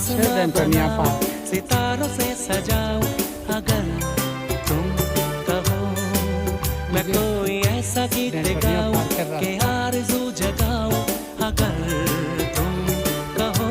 आसमां बनाओ, सितारों से सजाओ, अगर तुम कहो मैं कोई ऐसा गीत गाऊं कि आरज़ू जगाओ, अगर तुम कहो।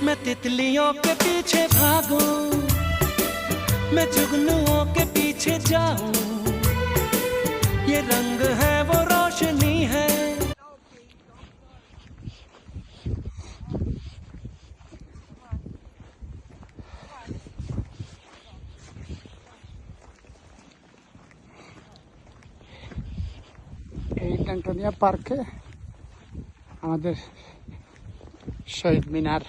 मैं तितलियों के पीछे भागूं, मैं जुगनुओं के पीछे जाऊं, ये रंग है वो रोशनी है। এই ট্যাংটোনিয়া পার্কে আমাদের শহীদ মিনার